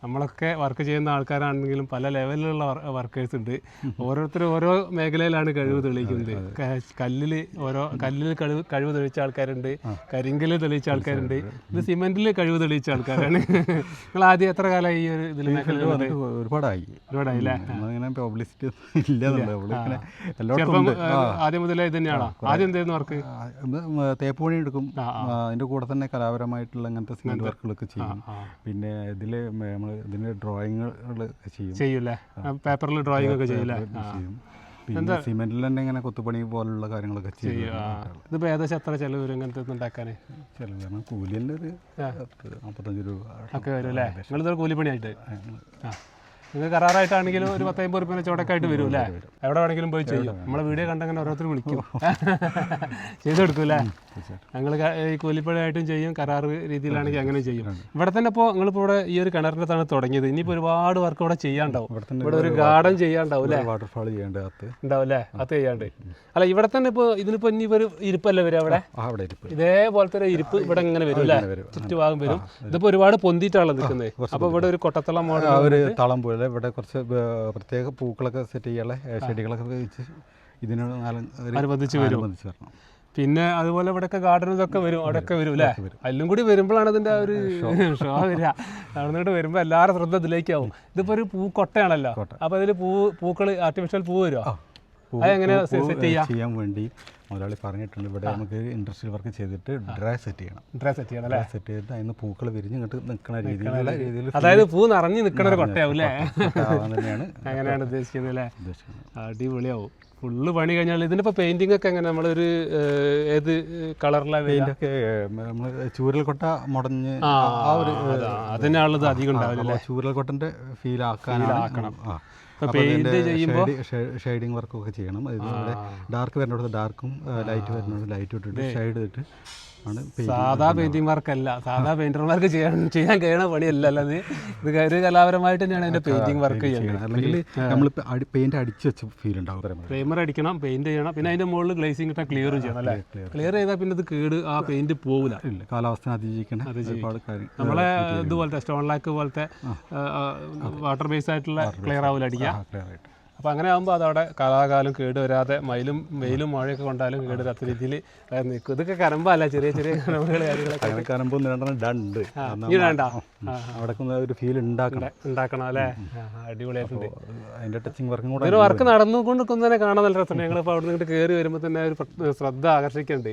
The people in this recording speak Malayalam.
നമ്മളൊക്കെ വർക്ക് ചെയ്യുന്ന ആൾക്കാരാണെങ്കിലും പല ലെവലിലുള്ള വർക്കേഴ്സ് ഉണ്ട്. ഓരോരുത്തരും ഓരോ മേഖലയിലാണ് കഴിവ് തെളിയിക്കുന്നത്. കല്ലിൽ കഴിവ് തെളിയിച്ച ആൾക്കാരുണ്ട്, കരിങ്കല്ല് തെളിയിച്ച ആൾക്കാരുണ്ട്, ഇത് സിമെന്റിൽ കഴിവ് തെളിയിച്ച ആൾക്കാരാണ്. നിങ്ങൾ ആദ്യം എത്ര കാലമായി ഈ ഒരു ഇതിൽ മേഖല? ഒരുപാടായില്ലേ? ചെറുപ്പം ആദ്യം മുതലേ ഇത് തന്നെയാണോ? ആദ്യം എന്തായിരുന്നു വർക്ക്? തേപ്പ് പണി എടുക്കും, അതിൻ്റെ കൂടെ തന്നെ കലാപരമായിട്ടുള്ള അങ്ങനത്തെ സിമെന്റ് വർക്കുകളൊക്കെ ചെയ്യും. പിന്നെ ഇതിന്റെ ഡ്രോയിങ്ങുകൾ ചെയ്യൂല്ലേ? പേപ്പറിൽ ഡ്രോയിങ് ഒക്കെ ചെയ്യൂല്ലേ? പിന്നെ സിമെന്റിൽ തന്നെ ഇങ്ങനെ കൊത്തുപണി പോലുള്ള കാര്യങ്ങളൊക്കെ ചെയ്യും. ഇതിപ്പോൾ ഏകദേശം എത്ര ചിലവ് വരും ഇങ്ങനത്തെ ഉണ്ടാക്കാൻ? ചിലവ് കൂലി തന്നെ ഒരു 45 രൂപ ഒക്കെ വരും അല്ലേ? നിങ്ങളിത് കൂലിപ്പണിയായിട്ട് നിങ്ങൾക്ക് കരാറായിട്ടാണെങ്കിലും ഒരു 10-50 റുപ്യ ചോടക്കായിട്ട് വരും അല്ലേ? എവിടെ വേണമെങ്കിലും പോയി ചെയ്യും. നമ്മളെ വീഡിയോ കണ്ടങ്ങനെ ഓരോരുത്തർ വിളിക്കും, ചെയ്ത് കൊടുക്കൂല്ലേ? ഞങ്ങൾ ഈ കൂലിപ്പണിയായിട്ടും ചെയ്യും, കരാറ് രീതിയിലാണെങ്കിൽ അങ്ങനെ ചെയ്യും. ഇവിടെ തന്നെ ഇപ്പോൾ നിങ്ങളിപ്പോൾ ഇവിടെ ഈ ഒരു കിണറിൻ്റെ അടുത്താണ് തുടങ്ങിയത്. ഇനിയിപ്പോൾ ഒരുപാട് വർക്ക് ഇവിടെ ചെയ്യാണ്ടാവും. ഇവിടെ ഒരു ഗാർഡൻ ചെയ്യാണ്ടാവും അല്ലേ? വാട്ടർഫാൾ ഉണ്ടാവും അല്ലേ? അത് ചെയ്യാണ്ട് അല്ല, ഇവിടെ തന്നെ ഇപ്പോൾ ഇതിനിപ്പോൾ ഇനി ഒരു ഇരിപ്പല്ലേ വരും അവിടെ? ഇതേപോലത്തെ ഒരു ഇരിപ്പ് ഇവിടെ ഇങ്ങനെ വരും അല്ലേ? ചുറ്റുഭാഗം വരും. ഇതിപ്പോൾ ഒരുപാട് പൊന്തിയിട്ടാണല്ലോ നിൽക്കുന്നത്. അപ്പോൾ ഇവിടെ ഒരു കൊട്ടത്തളം തളം പോലെ ഇവിടെ കുറച്ച് പ്രത്യേക പൂക്കളൊക്കെ സെറ്റ് ചെയ്യാനുള്ള ചെടികളൊക്കെ വെച്ച് ഇതിനോട് അനുബന്ധിച്ച് വരും. പിന്നെ അതുപോലെ ഇവിടെയൊക്കെ ഗാർഡൻ ഇതൊക്കെ വരും, അവിടെയൊക്കെ വരും അല്ലേ? എല്ലാം കൂടി വരുമ്പോഴാണ് അതിൻ്റെ ആ ഒരു ഷോ വരിക. അവിടെ വരുമ്പോൾ എല്ലാവരും ശ്രദ്ധ ഇതിലേക്കാവും. ഇതിപ്പോൾ ഒരു പൂക്കൊട്ടയാണല്ലോ, അപ്പോൾ അതിൽ പൂക്കൾ ആർട്ടിഫിഷ്യൽ പൂ വരുമോ? അതെങ്ങനെ സെറ്റ് ചെയ്യാൻ വേണ്ടി മുതലാളി പറഞ്ഞിട്ടുണ്ട്. ഇവിടെ നമുക്ക് ഇൻഡസ്ട്രിയൽ വർക്ക് ചെയ്തിട്ട് ഡ്രൈ സെറ്റ് ചെയ്യണം. സെറ്റ് ചെയ്തിട്ട് അതിന് പൂക്കൾ വിരിഞ്ഞ് ഇങ്ങോട്ട് നിൽക്കുന്ന രീതിയിൽ, അതായത് പൂ നിറഞ്ഞ് നിൽക്കുന്ന ഒരു കൊട്ടയാവും അല്ലേ? അങ്ങനെയാണ് ഉദ്ദേശിക്കുന്നത് അല്ലേ? അടിപൊളിയാവും. ഫുള്ള് പണി കഴിഞ്ഞാൽ ഇതിനിപ്പോൾ പെയിന്റിംഗ് ഒക്കെ എങ്ങനെ? നമ്മളൊരു ഏത് കളറിലാണ്? പെയിന്റൊക്കെ നമ്മൾ ചൂരൽക്കൊട്ട മുടഞ്ഞ് അതിനാണുള്ളത് അധികം ഉണ്ടാവില്ല. ചൂരൽക്കൊട്ടൻ്റെ ഫീൽ ആക്കണം. ഷെയ്ഡിങ് വർക്കൊക്കെ ചെയ്യണം. ഇവിടെ ഡാർക്ക് വരുന്നിടത്ത് ഡാർക്കും ലൈറ്റ് വരുന്നിടത്ത് ലൈറ്റ് ഇട്ടിട്ട് ഷെയ്ഡ് ചെയ്തിട്ട് ആണ്. സാധാ പെയിന്റിംഗ് വർക്കല്ല, സാധാ പെയിന്റർമാർക്ക് ചെയ്യാൻ കഴിയണ പണിയല്ല. അല്ലാതെ ഇത് ഒരു കലാപരമായിട്ട് തന്നെയാണ് അതിന്റെ പെയിന്റിംഗ് വർക്ക് ചെയ്യുന്നത്. അല്ലെങ്കിൽ നമ്മൾ പെയിന്റ് അടിച്ച് വെച്ച ഫീൽ ഉണ്ടാവും. പ്രൈമർ അടിക്കണം, പെയിന്റ് ചെയ്യണം, പിന്നെ അതിന്റെ മുകളിൽ ഗ്ലേസിംഗ് ഇട്ടാൽ ക്ലിയറും ചെയ്യണം അല്ലേ? ക്ലിയർ ചെയ്താൽ പിന്നെ ഇത് കേട് ആ പെയിന്റ് പോകില്ല. കാലാവസ്ഥ അതിജീവിക്കണം. നമ്മളെ ഇതുപോലത്തെ സ്റ്റോൺ ലാക്ക് പോലത്തെ വാട്ടർ ബേസ് ആയിട്ടുള്ള ക്ലിയർ ആവില്ല അടിക്കുക. അപ്പോൾ അങ്ങനെ ആകുമ്പോൾ അതവിടെ കാലാകാലം കേട് വരാതെ വെയിലും മഴയൊക്കെ കൊണ്ടാലും കേട് വരാത്ത രീതിയിൽ നിൽക്കും. ഇതൊക്കെ കരമ്പല്ല, ചെറിയ ചെറിയ കരമ്പുകൾ കാര്യങ്ങളൊക്കെ. ഒരു ഫീൽ ഉണ്ടാക്കണം അല്ലേ? അടിപൊളിയായിട്ടുണ്ട്. അതിന്റെ ടച്ചിങ് വർക്കും കൂടെ ഇതിന് വർക്ക് നടന്നുകൊണ്ട് തന്നെ കാണാൻ നല്ല രസമുണ്ട്. ഞങ്ങളിപ്പോൾ അവിടെ നിന്ന് കയറി വരുമ്പോൾ തന്നെ ഒരു ശ്രദ്ധ ആകർഷിക്കുന്നുണ്ട്.